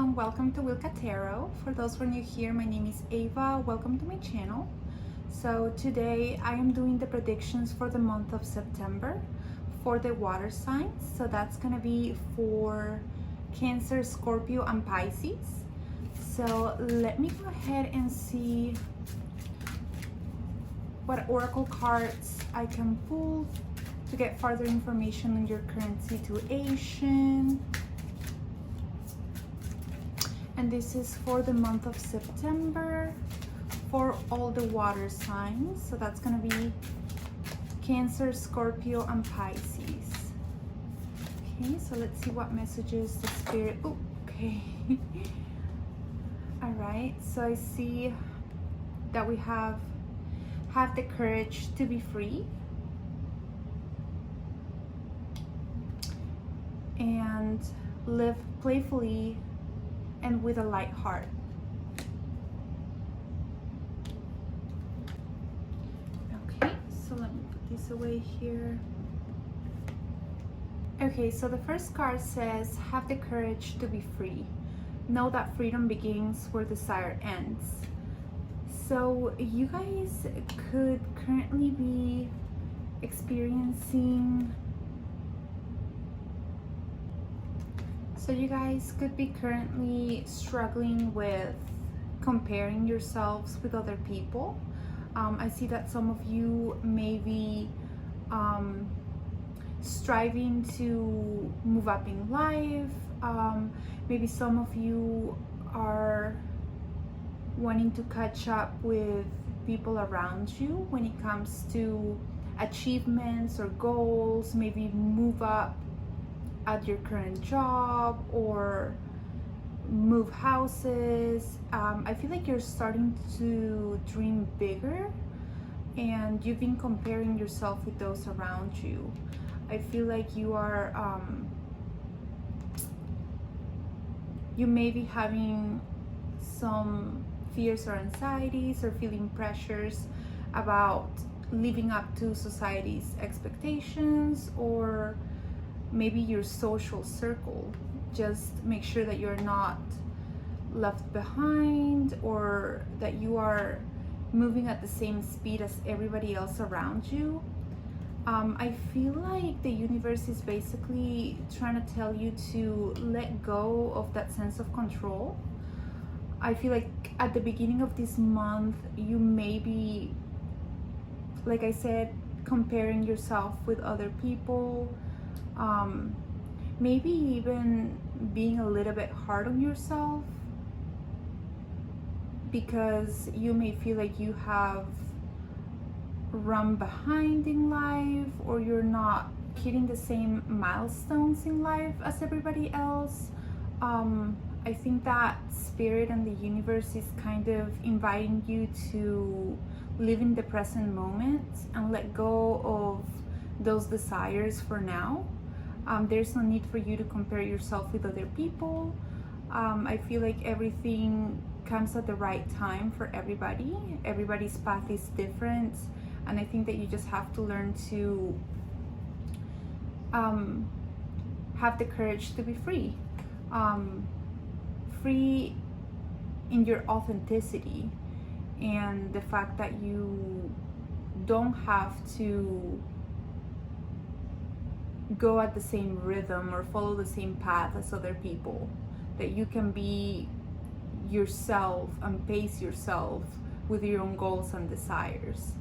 and welcome to AvasWillkaTarot. For those who are new here, my name is Ava. Welcome to my channel. So today I am doing the predictions for the month of September for the water signs. So that's going to be for Cancer, Scorpio, and Pisces. So let me go ahead and see what oracle cards I can pull to get further information on your current situation. And this is for the month of September for all the water signs. So that's going to be Cancer, Scorpio, and Pisces. Okay, so let's see what messages the spirit. Oh, okay. All right, so I see that we have the courage to be free and live playfully and with a light heart. Okay, so let me put this away here. Okay, so the first card says, have the courage to be free. Know that freedom begins where desire ends. So you guys could currently be experiencing So you guys could be currently struggling with comparing yourselves with other people. I see that some of you may be striving to move up in life. Maybe some of you are wanting to catch up with people around you when it comes to achievements or goals, maybe move up at your current job or move houses. I feel like you're starting to dream bigger and you've been comparing yourself with those around you. I feel like you are you may be having some fears or anxieties or feeling pressures about living up to society's expectations, or maybe your social circle. Just make sure that you're not left behind or that you are moving at the same speed as everybody else around you. I feel like the universe is basically trying to tell you to let go of that sense of control. I feel like at the beginning of this month, you may be, like I said, comparing yourself with other people. Maybe even being a little bit hard on yourself because you may feel like you have run behind in life, or you're not hitting the same milestones in life as everybody else. I think that spirit and the universe is kind of inviting you to live in the present moment and let go of those desires for now. There's no need for you to compare yourself with other people. I feel like everything comes at the right time for everybody. Everybody's path is different, and I think that you just have to learn to have the courage to be free. Free in your authenticity, and the fact that you don't have to go at the same rhythm or follow the same path as other people, that you can be yourself and pace yourself with your own goals and desires.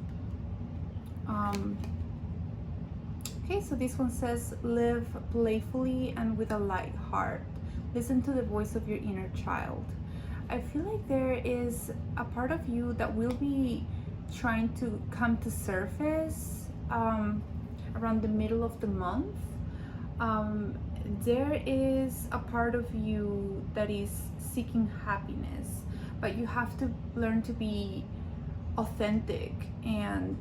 Okay, so this one says, live playfully and with a light heart. Listen to the voice of your inner child. I feel like there is a part of you that will be trying to come to surface around the middle of the month. There is a part of you that is seeking happiness, but you have to learn to be authentic and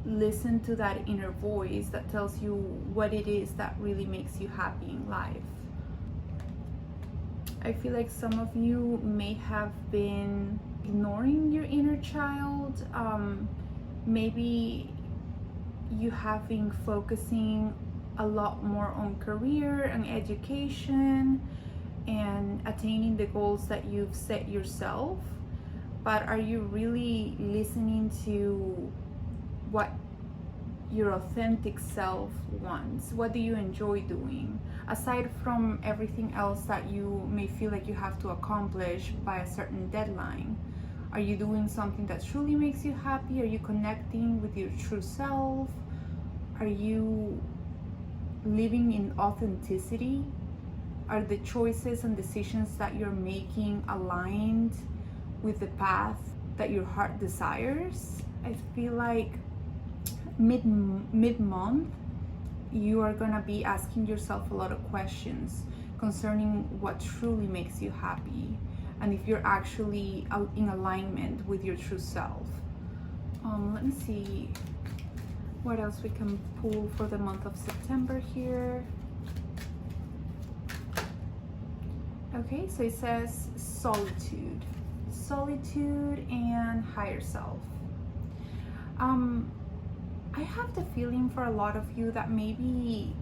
listen to that inner voice that tells you what it is that really makes you happy in life. I feel like some of you may have been ignoring your inner child. Maybe you have been focusing a lot more on career and education and attaining the goals that you've set yourself, but are you really listening to what your authentic self wants? What do you enjoy doing? Aside from everything else that you may feel like you have to accomplish by a certain deadline, are you doing something that truly makes you happy? Are you connecting with your true self? Are you living in authenticity? Are the choices and decisions that you're making aligned with the path that your heart desires? I feel like mid-month, you are gonna be asking yourself a lot of questions concerning what truly makes you happy, and if you're actually in alignment with your true self. Let me see what else we can pull for the month of September here. Okay, so it says solitude and higher self. I have the feeling for a lot of you that maybe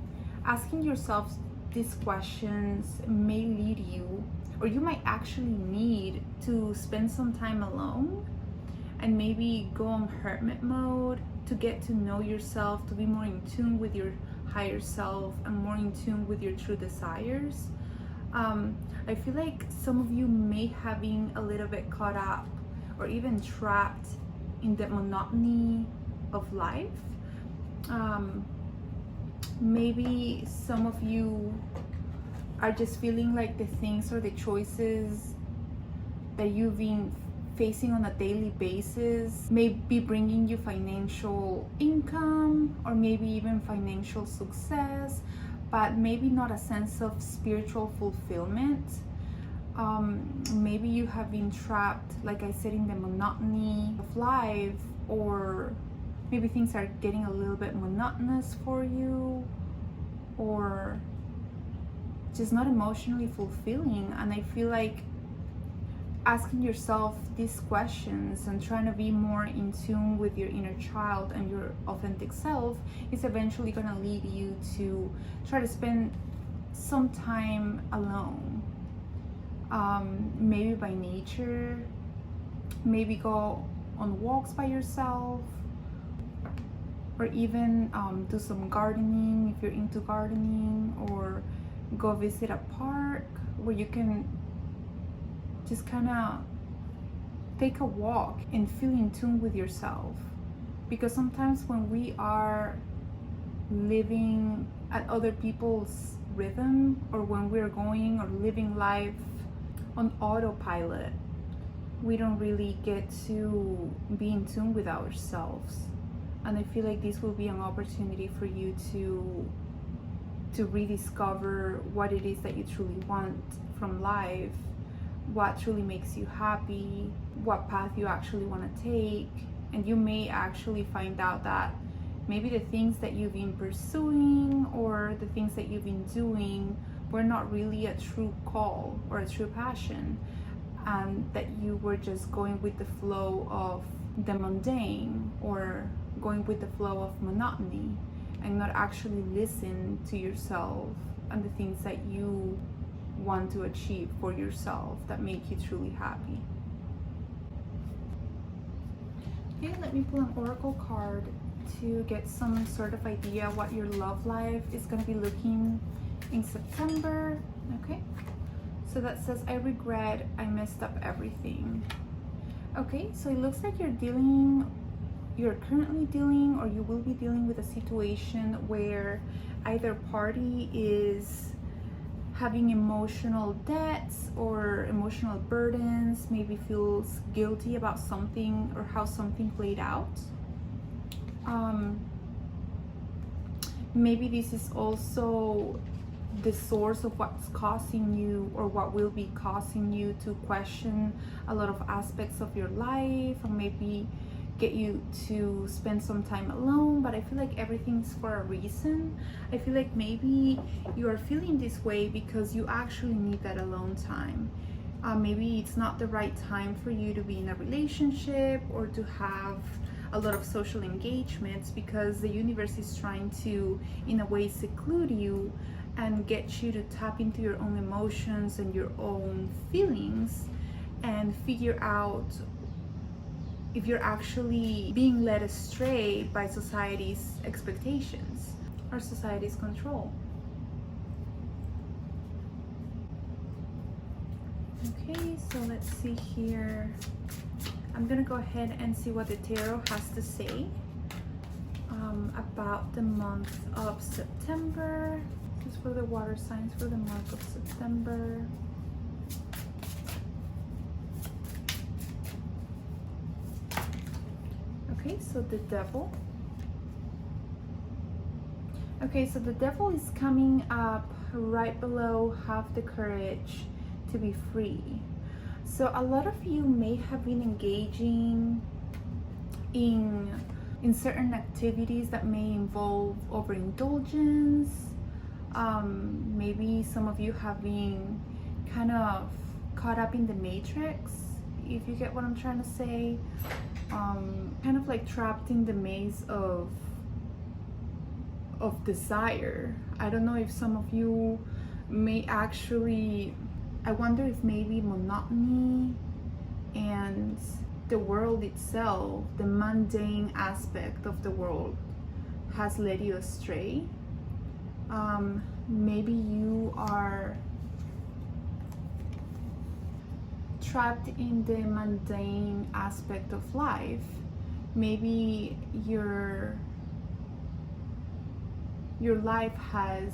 asking yourself these questions may lead you, or you might actually need to spend some time alone and maybe go on hermit mode to get to know yourself, to be more in tune with your higher self and more in tune with your true desires. I feel like some of you may have been a little bit caught up or even trapped in the monotony of life. Maybe some of you are just feeling like the things or the choices that you've been facing on a daily basis may be bringing you financial income or maybe even financial success, but maybe not a sense of spiritual fulfillment. Maybe you have been trapped, like I said, in the monotony of life, or maybe things are getting a little bit monotonous for you, or just not emotionally fulfilling. And I feel like asking yourself these questions and trying to be more in tune with your inner child and your authentic self is eventually going to lead you to try to spend some time alone, maybe by nature, maybe go on walks by yourself, or even do some gardening if you're into gardening, or go visit a park where you can just kind of take a walk and feel in tune with yourself. Because sometimes when we are living at other people's rhythm, or when we're going or living life on autopilot, we don't really get to be in tune with ourselves. And I feel like this will be an opportunity for you to rediscover what it is that you truly want from life, what truly makes you happy, what path you actually want to take. And you may actually find out that maybe the things that you've been pursuing or the things that you've been doing were not really a true call or a true passion, and that you were just going with the flow of the mundane, or going with the flow of monotony, and not actually listen to yourself and the things that you want to achieve for yourself that make you truly happy. Okay, let me pull an oracle card to get some sort of idea what your love life is going to be looking in September. Okay, so that says, I regret I messed up everything. Okay, so it looks like you're currently dealing, or you will be dealing with a situation where either party is having emotional debts or emotional burdens, maybe feels guilty about something or how something played out. Maybe this is also the source of what's causing you, or what will be causing you, to question a lot of aspects of your life, or maybe get you to spend some time alone. But I feel like everything's for a reason. I feel like maybe you are feeling this way because you actually need that alone time. Maybe it's not the right time for you to be in a relationship or to have a lot of social engagements, because the universe is trying to, in a way, seclude you and get you to tap into your own emotions and your own feelings and figure out if you're actually being led astray by society's expectations or society's control. Okay, so let's see here. I'm gonna go ahead and see what the tarot has to say about the month of September. This is for the water signs for the month of September. Okay, so the devil. Okay, so the devil is coming up right below have the courage to be free. So a lot of you may have been engaging in certain activities that may involve overindulgence. Maybe some of you have been kind of caught up in the matrix, if you get what I'm trying to say. Kind of like trapped in the maze of desire. I don't know if some of you may actually, I wonder if maybe monotony and the world itself, the mundane aspect of the world, has led you astray. Maybe you are trapped in the mundane aspect of life. Maybe your life has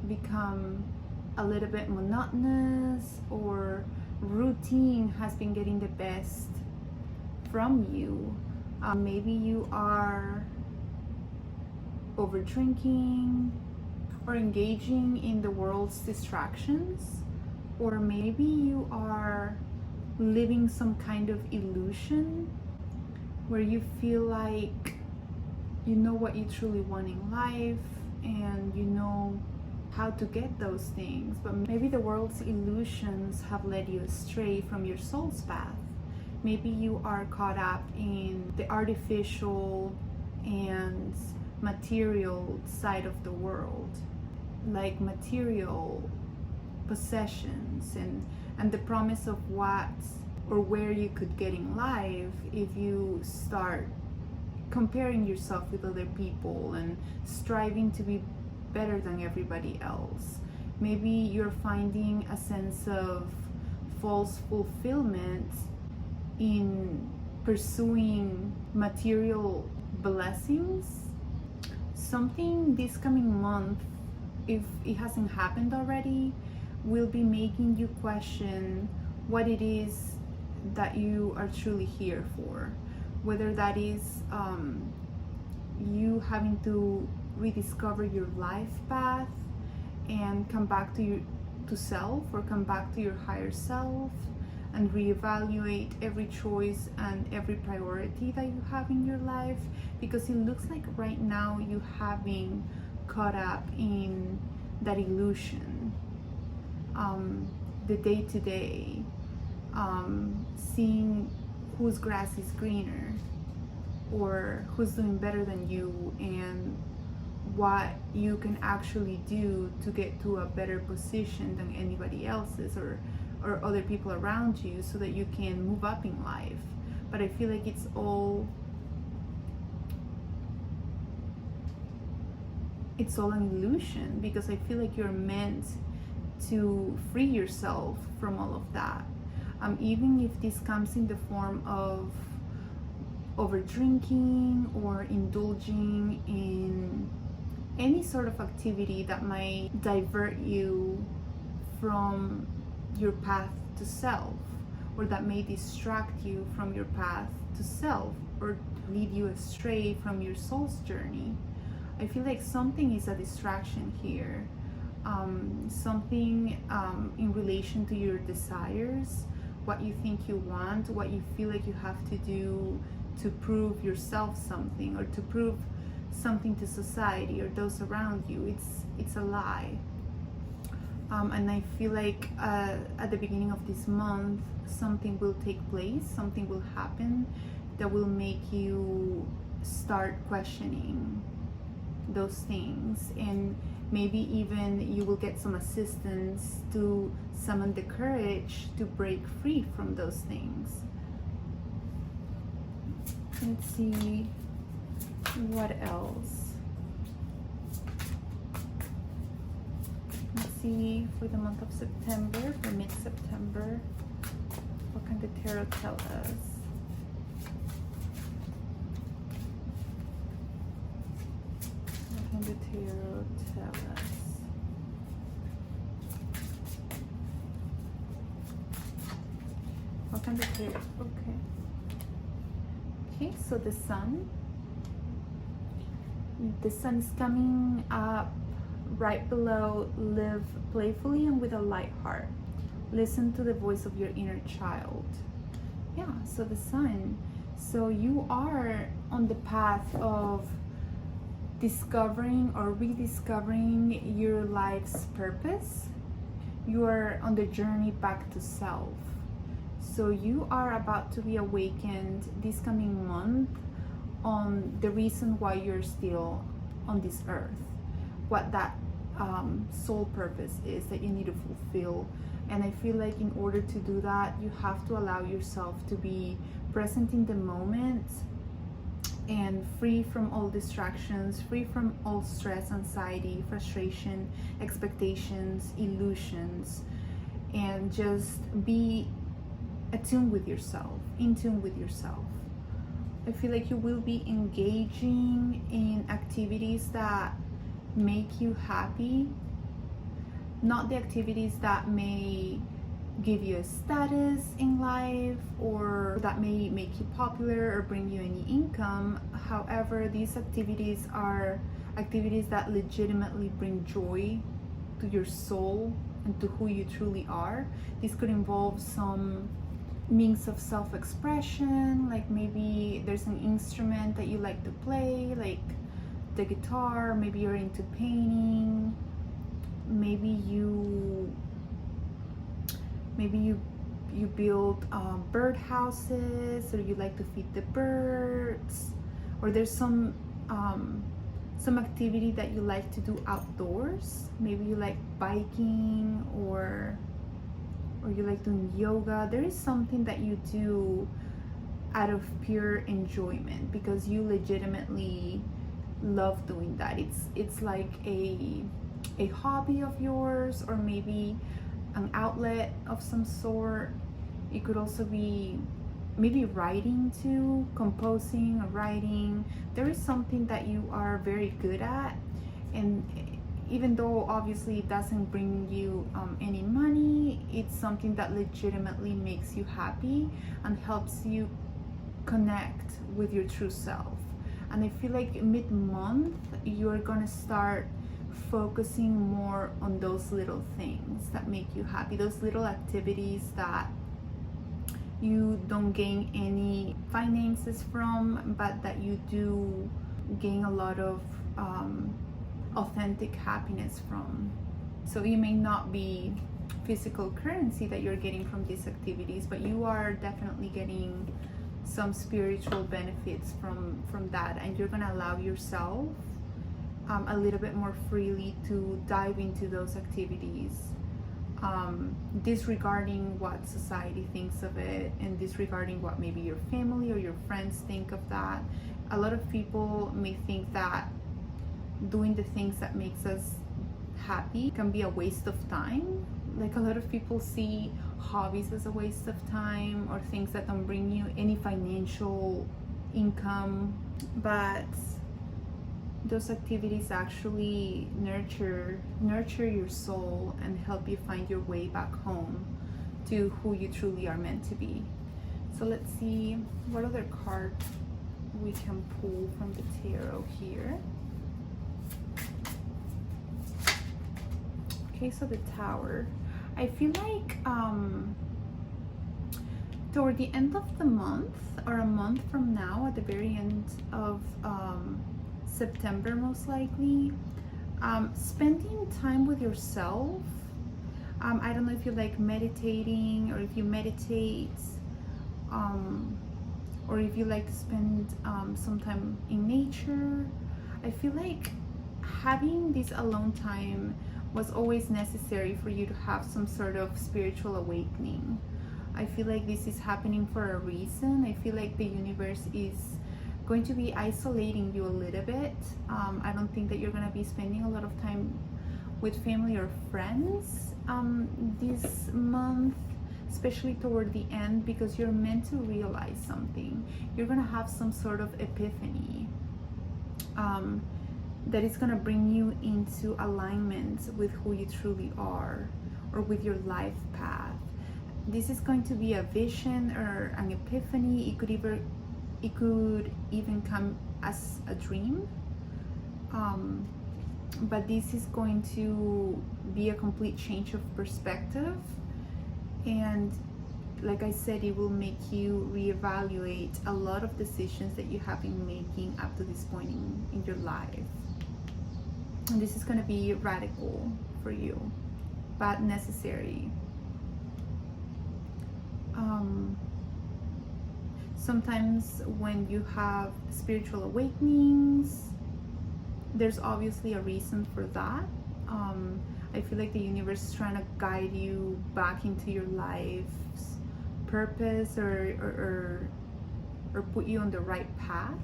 become a little bit monotonous, or routine has been getting the best from you. Maybe you are over drinking or engaging in the world's distractions, or maybe you are living some kind of illusion where you feel like you know what you truly want in life and you know how to get those things, but maybe the world's illusions have led you astray from your soul's path. Maybe you are caught up in the artificial and material side of the world, like material possessions and the promise of what or where you could get in life if you start comparing yourself with other people and striving to be better than everybody else. Maybe you're finding a sense of false fulfillment in pursuing material blessings. Something this coming month, if it hasn't happened already, will be making you question what it is that you are truly here for. Whether that is you having to rediscover your life path and come back to self, or come back to your higher self and reevaluate every choice and every priority that you have in your life, because it looks like right now you have been caught up in that illusion, the day-to-day, seeing whose grass is greener or who's doing better than you, and what you can actually do to get to a better position than anybody else's or other people around you, so that you can move up in life. But I feel like it's all an illusion, because I feel like you're meant to free yourself from all of that. Even if this comes in the form of over drinking or indulging in any sort of activity that might divert you from your path to self, or that may distract you from your path to self, or lead you astray from your soul's journey. I feel like something is a distraction here, something in relation to your desires, what you think you want, what you feel like you have to do to prove yourself something, or to prove something to society or those around you. It's a lie. And I feel like at the beginning of this month, something will take place, something will happen that will make you start questioning those things, and maybe even you will get some assistance to summon the courage to break free from those things. Let's see what else. Let's see for the month of September, for mid-September, what can the tarot tell us? What can the tarot tell us? What can the tarot? Okay. Okay, so the sun is coming up right below live playfully and with a light heart. Listen to the voice of your inner child. Yeah, so the sun. So you are on the path of discovering or rediscovering your life's purpose. You are on the journey back to self. So you are about to be awakened this coming month on the reason why you're still on this earth, what that soul purpose is that you need to fulfill. And I feel like in order to do that, you have to allow yourself to be present in the moment and free from all distractions, free from all stress, anxiety, frustration, expectations, illusions, and just be attuned with yourself, in tune with yourself. I feel like you will be engaging in activities that make you happy, not the activities that may give you a status in life or that may make you popular or bring you any income. However, these activities are activities that legitimately bring joy to your soul and to who you truly are. This could involve some means of self-expression, like maybe there's an instrument that you like to play, like the guitar. Maybe you're into painting. Maybe you build bird houses, or you like to feed the birds, or there's some activity that you like to do outdoors. Maybe you like biking, or you like doing yoga. There is something that you do out of pure enjoyment because you legitimately love doing that. It's like a hobby of yours, or maybe an outlet of some sort. It could also be maybe writing too, composing or writing. There is something that you are very good at, and even though obviously it doesn't bring you any money, it's something that legitimately makes you happy and helps you connect with your true self. And I feel like mid-month you're gonna start focusing more on those little things that make you happy, those little activities that you don't gain any finances from, but that you do gain a lot of authentic happiness from. So you may not be physical currency that you're getting from these activities, but you are definitely getting some spiritual benefits from that, and you're gonna allow yourself a little bit more freely to dive into those activities, disregarding what society thinks of it and disregarding what maybe your family or your friends think of that. A lot of people may think that doing the things that makes us happy can be a waste of time. Like a lot of people see hobbies as a waste of time, or things that don't bring you any financial income, but those activities actually nurture your soul and help you find your way back home to who you truly are meant to be. So let's see what other card we can pull from the tarot here. Okay, so the Tower. I feel like toward the end of the month, or a month from now, at the very end of September most likely, spending time with yourself. I don't know if you like meditating, or if you meditate, or if you like to spend some time in nature. I feel like having this alone time was always necessary for you to have some sort of spiritual awakening. I feel like this is happening for a reason. I feel like the universe is going to be isolating you a little bit. I don't think that you're going to be spending a lot of time with family or friends this month, especially toward the end, because you're meant to realize something. You're going to have some sort of epiphany that is going to bring you into alignment with who you truly are, or with your life path. This is going to be a vision or an epiphany. It could even come as a dream, but this is going to be a complete change of perspective, and like I said, it will make you reevaluate a lot of decisions that you have been making up to this point in your life. And this is going to be radical for you, but necessary. Sometimes when you have spiritual awakenings, there's obviously a reason for that. I feel like the universe is trying to guide you back into your life's purpose, or put you on the right path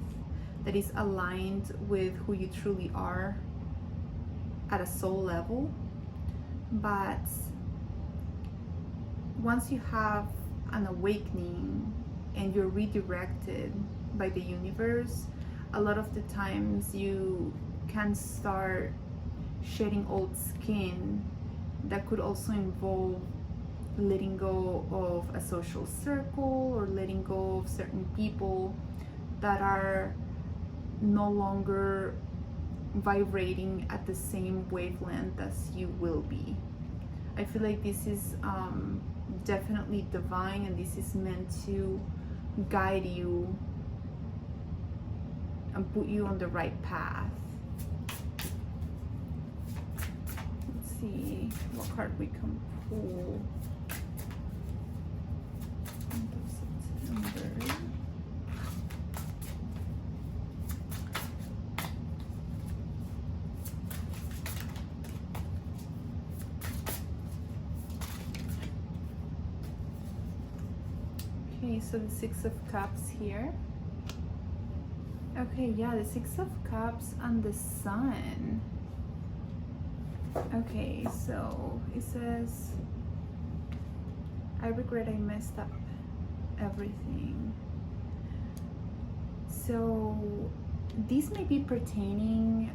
that is aligned with who you truly are at a soul level. But once you have an awakening and you're redirected by the universe, a lot of the times you can start shedding old skin. That could also involve letting go of a social circle, or letting go of certain people that are no longer vibrating at the same wavelength as you will be. I feel like this is definitely divine, and this is meant to guide you and put you on the right path. Let's see what card we can pull. September. Okay, so the Six of Cups here. Okay, yeah, the Six of Cups and the Sun. Okay, so it says, I regret I messed up everything. So these may be pertaining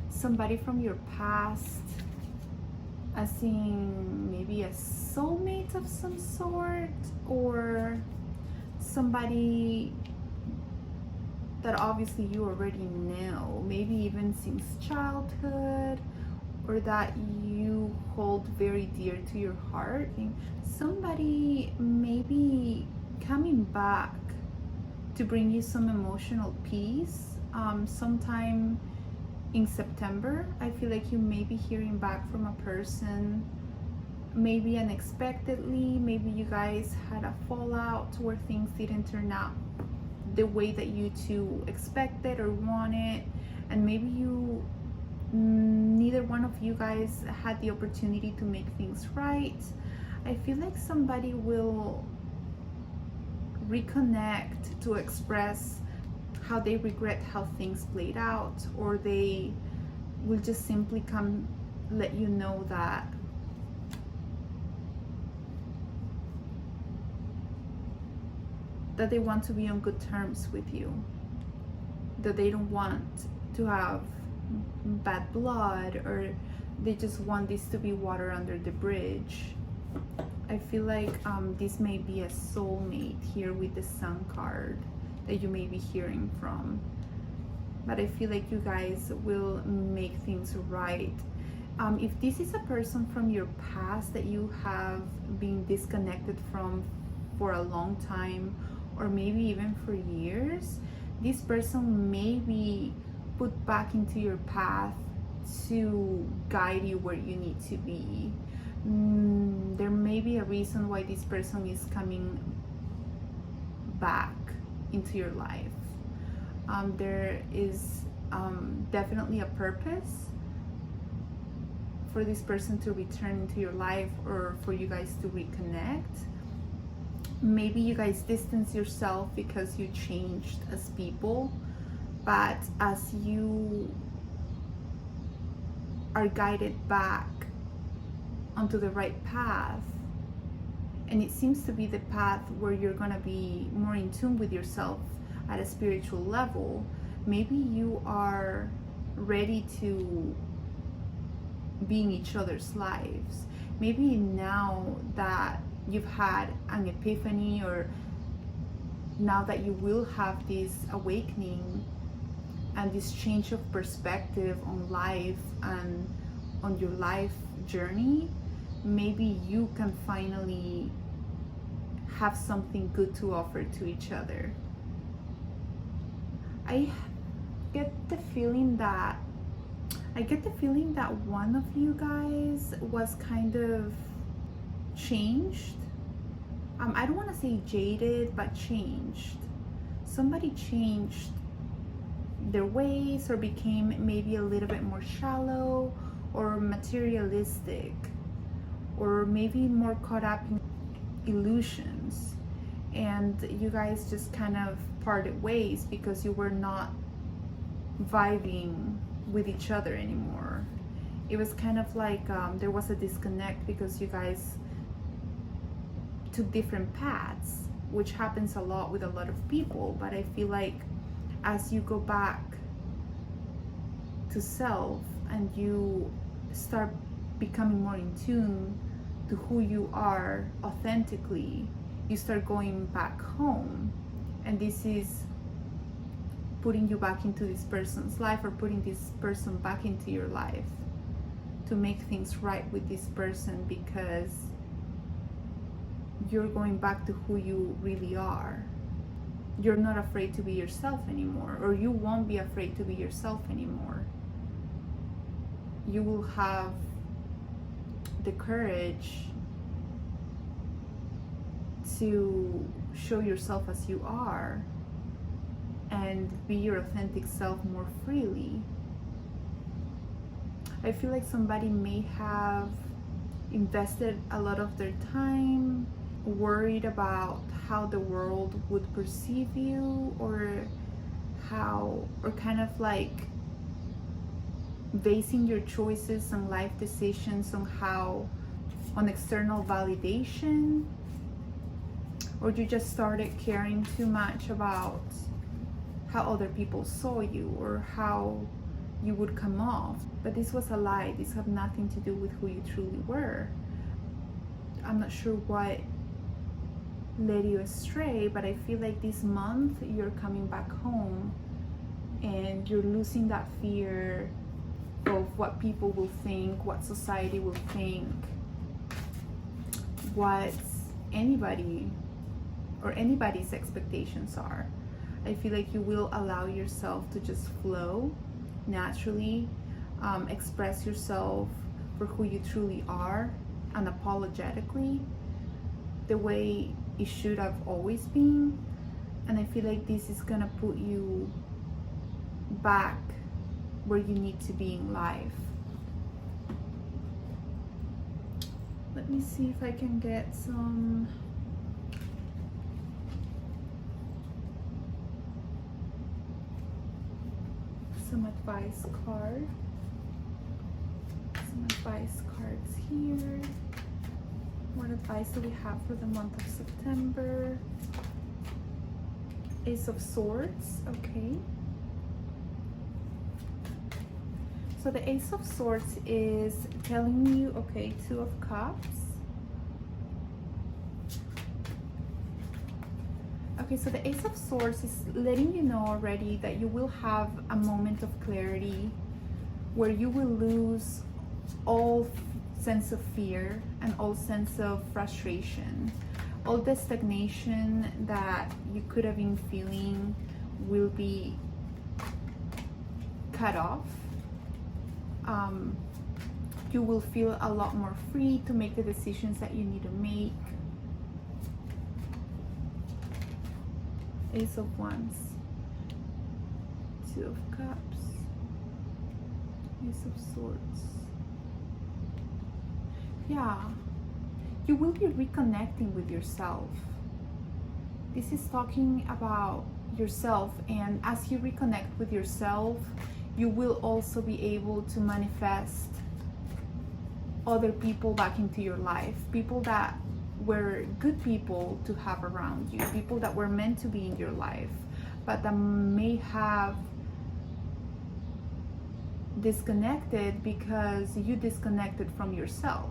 somebody from your past, as in maybe a soulmate of some sort, or somebody that obviously you already know, maybe even since childhood, or that you hold very dear to your heart. And somebody maybe coming back to bring you some emotional peace sometime in September. I feel like you may be hearing back from a person, maybe unexpectedly. Maybe you guys had a fallout where things didn't turn out the way that you two expected or wanted, and maybe neither one of you guys had the opportunity to make things right. I feel like somebody will reconnect to express how they regret how things played out, or they will just simply come let you know that they want to be on good terms with you, that they don't want to have bad blood, or they just want this to be water under the bridge. I feel like this may be a soulmate here with the Sun card that you may be hearing from, but I feel like you guys will make things right. If this is a person from your past that you have been disconnected from for a long time, or maybe even for years, this person may be put back into your path to guide you where you need to be. There may be a reason why this person is coming back into your life. There is definitely a purpose for this person to return into your life, or for you guys to reconnect. Maybe you guys distance yourself because you changed as people, but as you are guided back onto the right path, and it seems to be the path where you're gonna be more in tune with yourself at a spiritual level, maybe you are ready to be in each other's lives. Maybe now that you've had an epiphany, or now that you will have this awakening and this change of perspective on life and on your life journey, maybe you can finally have something good to offer to each other. I get the feeling that one of you guys was kind of changed. I don't want to say jaded, but changed. Somebody changed their ways, or became maybe a little bit more shallow or materialistic, or maybe more caught up in illusions, and you guys just kind of parted ways because you were not vibing with each other anymore. It was kind of like there was a disconnect because you guys took different paths, which happens a lot with a lot of people. But I feel like as you go back to self and you start becoming more in tune to who you are authentically, you start going back home, and this is putting you back into this person's life, or putting this person back into your life to make things right with this person, because you're going back to who you really are. You're not afraid to be yourself anymore, or you won't be afraid to be yourself anymore. You will have the courage to show yourself as you are and be your authentic self more freely. I feel like somebody may have invested a lot of their time worried about how the world would perceive you, or kind of like basing your choices and life decisions on external validation, or you just started caring too much about how other people saw you or how you would come off. But this was a lie. This had nothing to do with who you truly were. I'm not sure what led you astray, but I feel like this month you're coming back home and you're losing that fear of what people will think, what society will think, what anybody or anybody's expectations are. I feel like you will allow yourself to just flow naturally, express yourself for who you truly are, unapologetically, the way it should have always been. And I feel like this is gonna put you back where you need to be in life. Let me see if I can get some advice card. Some advice cards here. What advice do we have for the month of September? Ace of Swords, okay. So the Ace of Swords is telling you, okay, Two of Cups. Okay, so the Ace of Swords is letting you know already that you will have a moment of clarity where you will lose all sense of fear and all sense of frustration. All the stagnation that you could have been feeling will be cut off. You will feel a lot more free to make the decisions that you need to make. Ace of Wands, Two of Cups. Ace of Swords. Yeah, you will be reconnecting with yourself. This is talking about yourself, and as you reconnect with yourself, you will also be able to manifest other people back into your life, people that were good people to have around you, people that were meant to be in your life, but that may have disconnected because you disconnected from yourself.